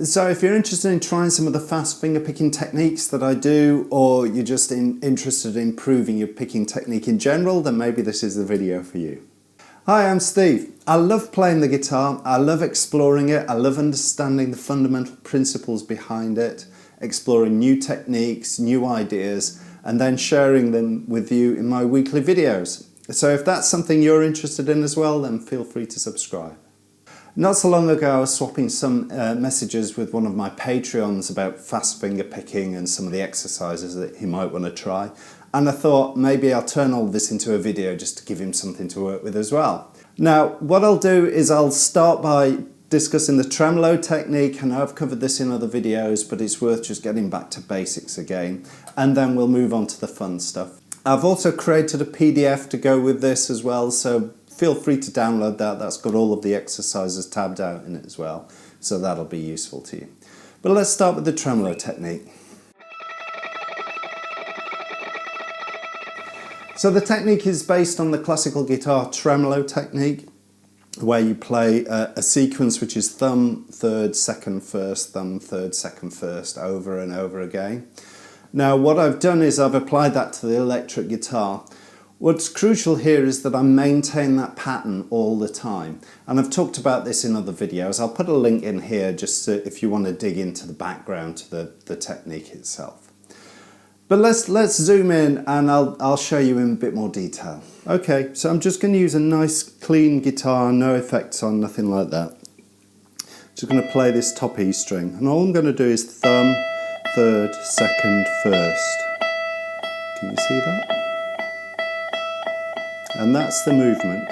So if you're interested in trying some of the fast finger picking techniques that I do, or you're just interested in improving your picking technique in general, then maybe this is the video for you. Hi, I'm Steve. I love playing the guitar, I love exploring it, I love understanding the fundamental principles behind it, exploring new techniques, new ideas, and then sharing them with you in my weekly videos. So if that's something you're interested in as well, then feel free to subscribe. Not so long ago I was swapping some messages with one of my Patreons about fast finger picking and some of the exercises that he might want to try, and I thought maybe I'll turn all this into a video just to give him something to work with as well. Now what I'll do is I'll start by discussing the Tremolo technique. I know I've covered this in other videos, but it's worth just getting back to basics again, and then we'll move on to the fun stuff. I've also created a PDF to go with this as well, so feel free to download that. That's got all of the exercises tabbed out in it as well, so that'll be useful to you. But let's start with the Tremolo technique. So the technique is based on the classical guitar tremolo technique, where you play a sequence which is thumb, third, second, first, thumb, third, second, first, over and over again. Now what I've done is I've applied that to the electric guitar. What's crucial here is that I maintain that pattern all the time, and I've talked about this in other videos. I'll put a link in here just so if you want to dig into the background to the technique itself. But let's zoom in and I'll show you in a bit more detail. Okay, so I'm just going to use a nice clean guitar, no effects on, nothing like that. Just going to play this top E string, and all I'm going to do is thumb, third, second, first. Can you see that? And that's the movement.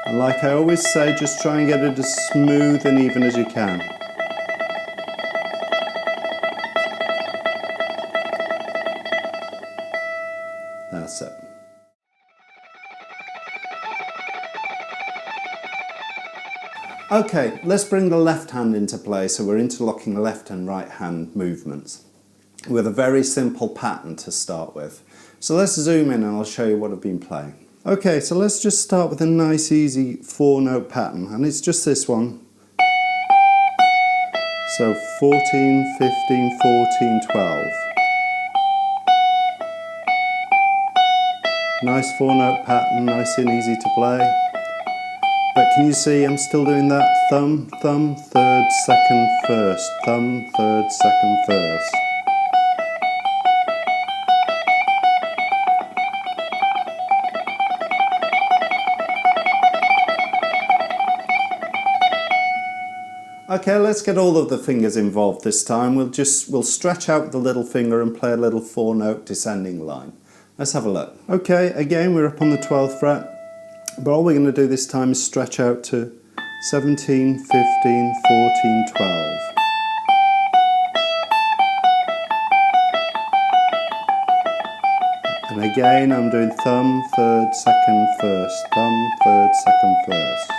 And like I always say, just try and get it as smooth and even as you can. That's it. Okay, let's bring the left hand into play, so we're interlocking left and right hand movements with a very simple pattern to start with. So let's zoom in and I'll show you what I've been playing. Okay, so let's just start with a nice easy 4-note pattern, and it's just this one. So 14, 15, 14, 12. Nice 4-note pattern, nice and easy to play. But can you see I'm still doing that thumb, thumb, third, second, first, thumb, third, second, first. Okay, let's get all of the fingers involved this time. We'll stretch out the little finger and play a little 4-note descending line. Let's have a look. Okay, again we're up on the 12th fret, but all we're going to do this time is stretch out to 17, 15, 14, 12. And again I'm doing thumb, third, second, first, thumb, third, second, first.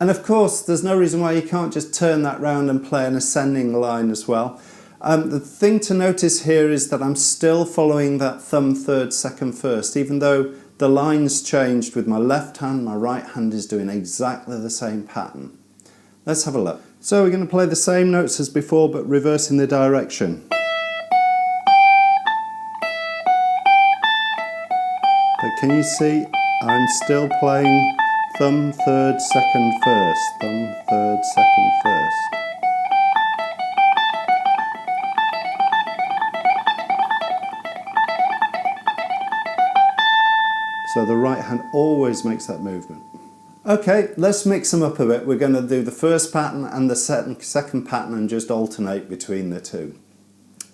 And of course, there's no reason why you can't just turn that round and play an ascending line as well. The thing to notice here is that I'm still following that thumb, third, second, first, even though the line's changed with my left hand, my right hand is doing exactly the same pattern. Let's have a look. So we're going to play the same notes as before, but reversing the direction. But can you see, I'm still playing thumb, third, second, first, thumb, third, second, first. So the right hand always makes that movement. Okay, let's mix them up a bit. We're going to do the first pattern and the second pattern and just alternate between the two.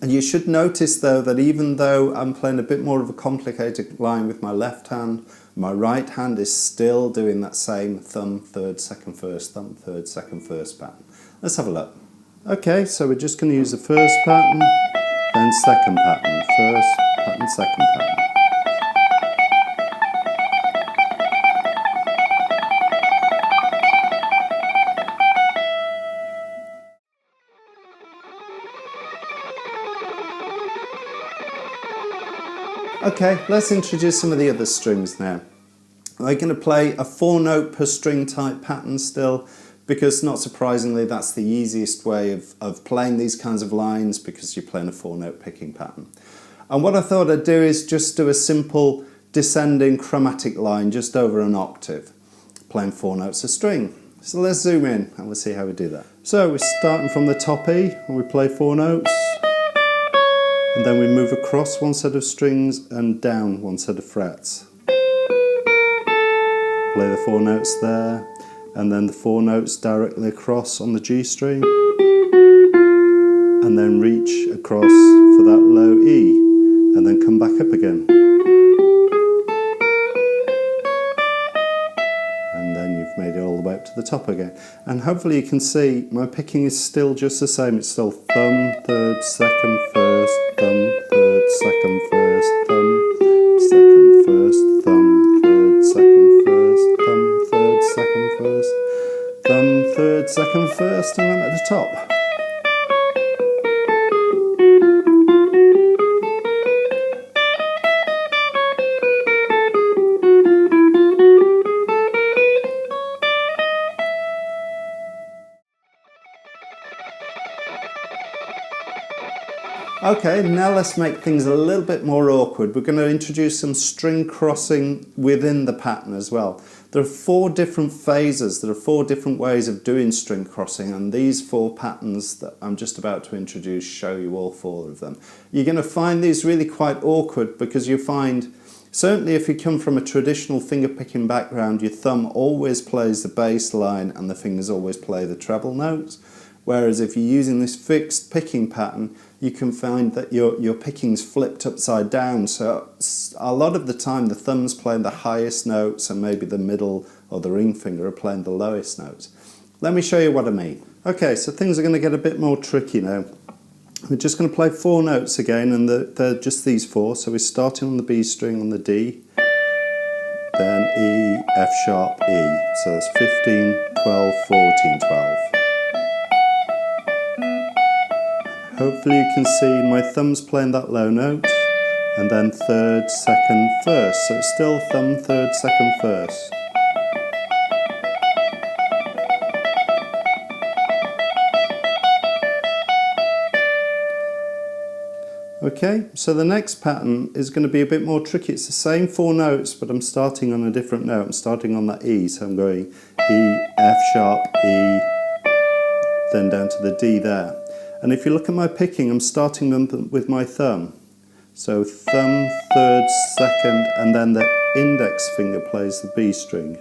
And you should notice though that even though I'm playing a bit more of a complicated line with my left hand, my right hand is still doing that same thumb, third, second, first, thumb, third, second, first pattern. Let's have a look. Okay, so we're just going to use the first pattern, then second pattern, first pattern, second pattern. Okay, let's introduce some of the other strings now. We're going to play a 4-note per string type pattern still, because not surprisingly that's the easiest way of playing these kinds of lines, because you're playing a 4-note picking pattern. And what I thought I'd do is just do a simple descending chromatic line just over an octave, playing 4 notes a string. So let's zoom in and we'll see how we do that. So we're starting from the top E and we play 4 notes, and then we move across one set of strings and down one set of frets. Play the 4 notes there, and then the 4 notes directly across on the G string, and then reach across for that low E, and then come back up again. And then you've made it all the way up to the top again. And hopefully you can see my picking is still just the same. It's still thumb, third, second, first, thumb, third, second, first, thumb, second, first, thumb, third, second, first, thumb, third, second, first, thumb, third, second, first, and then at the top. Okay, now let's make things a little bit more awkward. We're going to introduce some string crossing within the pattern as well. There are 4 different phases, there are 4 different ways of doing string crossing, and these 4 patterns that I'm just about to introduce show you all 4 of them. You're going to find these really quite awkward, because you find, certainly if you come from a traditional finger picking background, your thumb always plays the bass line and the fingers always play the treble notes. Whereas if you're using this fixed picking pattern, you can find that your picking's flipped upside down. So a lot of the time the thumb's playing the highest notes and maybe the middle or the ring finger are playing the lowest notes. Let me show you what I mean. Okay, so things are going to get a bit more tricky now. We're just going to play 4 notes again, and they're just these 4. So we're starting on the B string on the D, then E, F sharp, E. So that's 15, 12, 14, 12. Hopefully you can see my thumb's playing that low note, and then third, second, first. So it's still thumb, third, second, first. Okay, so the next pattern is going to be a bit more tricky. It's the same 4 notes, but I'm starting on a different note. I'm starting on that E, so I'm going E, F sharp, E, then down to the D there. And if you look at my picking, I'm starting them with my thumb. So thumb, third, second, and then the index finger plays the B string.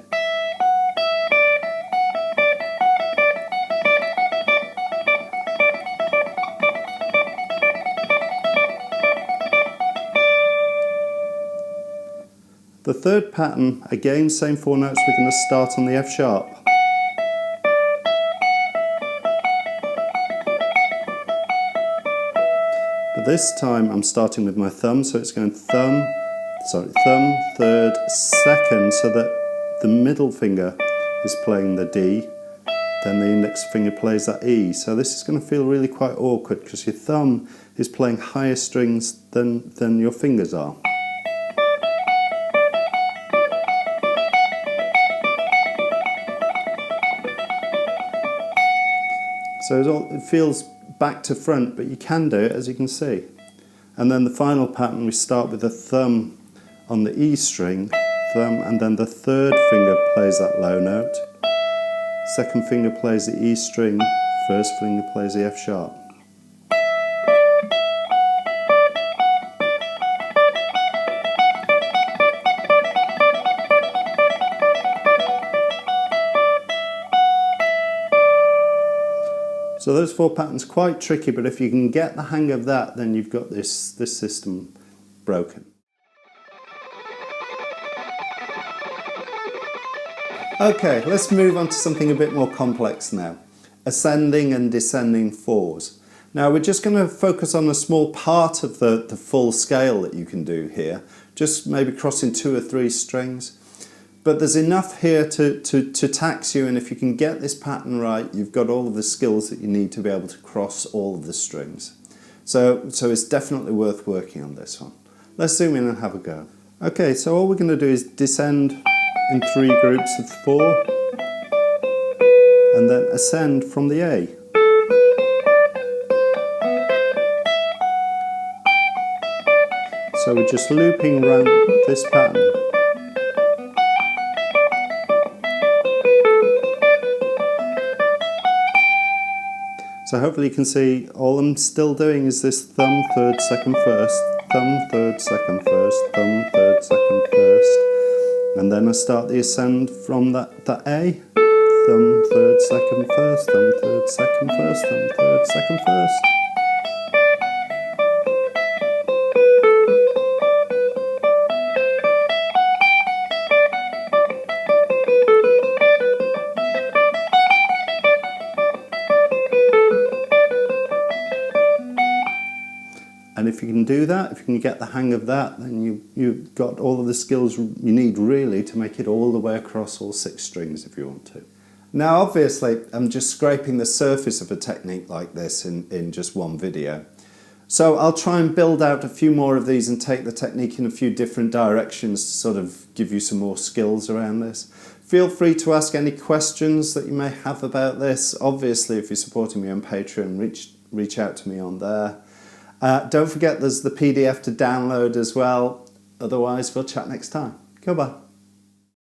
The third pattern, again, same 4 notes, we're going to start on the F sharp. But this time I'm starting with my thumb, so it's going thumb, third, second, so that the middle finger is playing the D, then the index finger plays that E. So this is going to feel really quite awkward, because your thumb is playing higher strings than your fingers are. So it feels back to front, but you can do it, as you can see. And then the final pattern, we start with the thumb on the E string, thumb, and then the third finger plays that low note, second finger plays the E string, first finger plays the F sharp. So those 4 patterns, quite tricky, but if you can get the hang of that, then you've got this system broken. Okay, let's move on to something a bit more complex now. Ascending and descending 4s. Now we're just going to focus on a small part of the full scale that you can do here, just maybe crossing 2 or 3 strings. But there's enough here to tax you, and if you can get this pattern right, you've got all of the skills that you need to be able to cross all of the strings. So it's definitely worth working on this one. Let's zoom in and have a go. Okay, so all we're going to do is descend in 3 groups of 4 and then ascend from the A. So we're just looping around this pattern. So hopefully you can see all I'm still doing is this thumb, 3rd, 2nd, 1st, thumb, 3rd, 2nd, 1st, thumb, 3rd, 2nd, 1st, and then I start the ascend from that A, thumb, 3rd, 2nd, 1st, thumb, 3rd, 2nd, 1st, thumb, 3rd, 2nd, 1st. And if you can do that, if you can get the hang of that, then you've got all of the skills you need really to make it all the way across all 6 strings if you want to. Now obviously I'm just scraping the surface of a technique like this in just one video. So I'll try and build out a few more of these and take the technique in a few different directions to sort of give you some more skills around this. Feel free to ask any questions that you may have about this. Obviously if you're supporting me on Patreon, reach out to me on there. Don't forget there's the PDF to download as well. Otherwise, we'll chat next time. Goodbye.